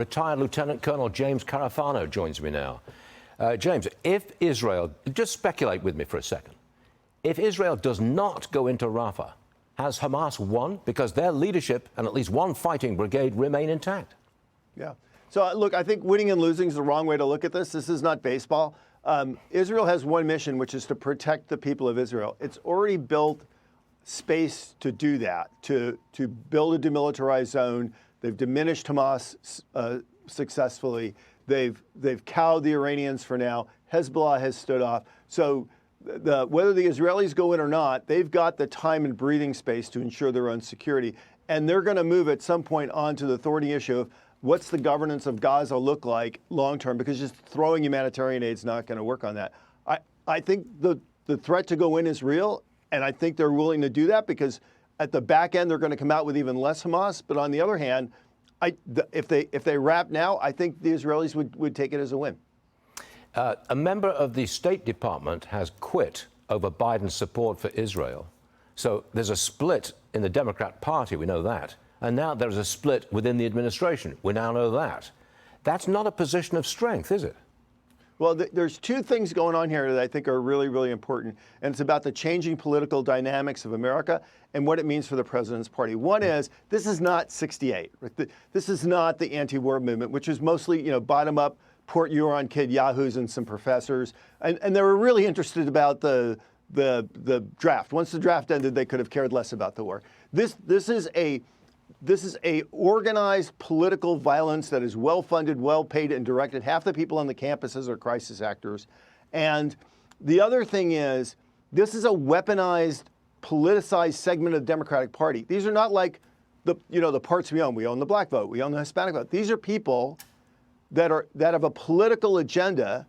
Retired Lt Col James Carafano joins me now. James, if Israel, just speculate with me for a second, if Israel does not go into Rafah, has Hamas won? Because their leadership and at least one fighting brigade remain intact. Yeah. So, look, I think winning and losing is the wrong way to look at this. This is not baseball. Israel has one mission, which is to protect the people of Israel. It's already built space to do that, to build a demilitarized zone. They've diminished Hamas successfully. They've cowed the Iranians for now. Hezbollah has stood off. So whether the Israelis go in or not, they've got the time and breathing space to ensure their own security. And they're going to move at some point on to the thorny issue of what's the governance of Gaza look like long term, because just throwing humanitarian aid is not going to work on that. I think the threat to go in is real, and I think they're willing to do that because at the back end, they're going to come out with even less Hamas. But on the other hand, if they wrap now, I think the Israelis would take it as a win. A member of the State Department has quit over Biden's support for Israel. So there's a split in the Democrat Party, we know that. And now there's a split within the administration. We now know that. That's not a position of strength, is it? Well, there's two things going on here that I think are really, really important. And it's about the changing political dynamics of America and what it means for the president's party. One is, this is not 68. This is not the anti-war movement, which is mostly, bottom-up, Port Huron kid yahoos and some professors. And they were really interested about the draft. Once the draft ended, they could have cared less about the war. This is a organized political violence that is well-funded, well-paid, and directed. Half the people on the campuses are crisis actors. And the other thing is, this is a weaponized, politicized segment of the Democratic Party. These are not like the parts we own. We own the black vote. We own the Hispanic vote. These are people that have a political agenda,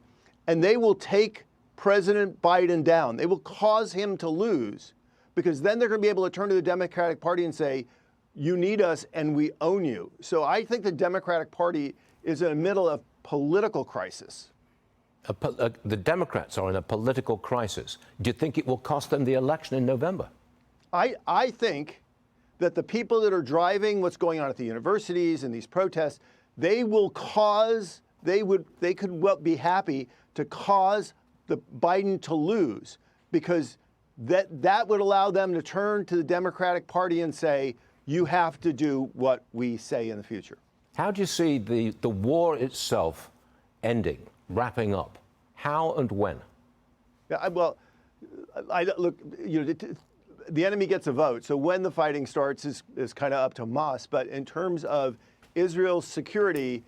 and they will take President Biden down. They will cause him to lose, because then they're going to be able to turn to the Democratic Party and say, you need us and we own you. So I think the Democratic Party is in the middle of political crisis. The Democrats are in a political crisis. Do you think it will cost them the election in November? I think that the people that are driving what's going on at the universities and these protests, they could be happy to cause the Biden to lose, because that would allow them to turn to the Democratic Party and say, you have to do what we say in the future. How do you see the war itself ending, wrapping up? How and when? Yeah, look, the enemy gets a vote. So when the fighting starts is kind of up to Hamas. But in terms of Israel's security,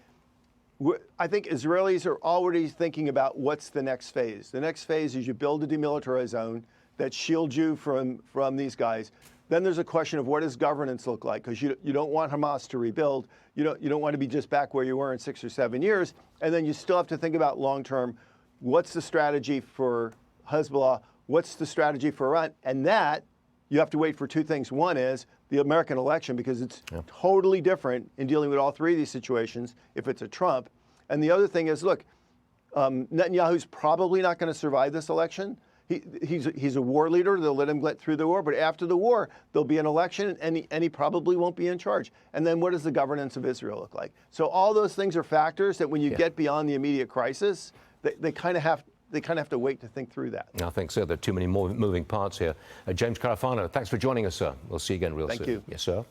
I think Israelis are already thinking about what's the next phase. The next phase is you build a demilitarized zone that shields you from these guys. Then there's a question of what does governance look like, because you don't want Hamas to rebuild. You don't want to be just back where you were in 6 or 7 years. And then you still have to think about long term, what's the strategy for Hezbollah? What's the strategy for Iran? And that you have to wait for two things. One is the American election, because it's totally different in dealing with all three of these situations if it's a Trump. And the other thing is, look, Netanyahu's probably not going to survive this election. He's a war leader. They'll let him get through the war. But after the war, there'll be an election, and he probably won't be in charge. And then what does the governance of Israel look like? So all those things are factors that when you get beyond the immediate crisis, they kind of have to wait to think through that. I think so. There are too many more moving parts here. James Carafano, thanks for joining us, sir. We'll see you again real soon. Thank you. Yes, sir.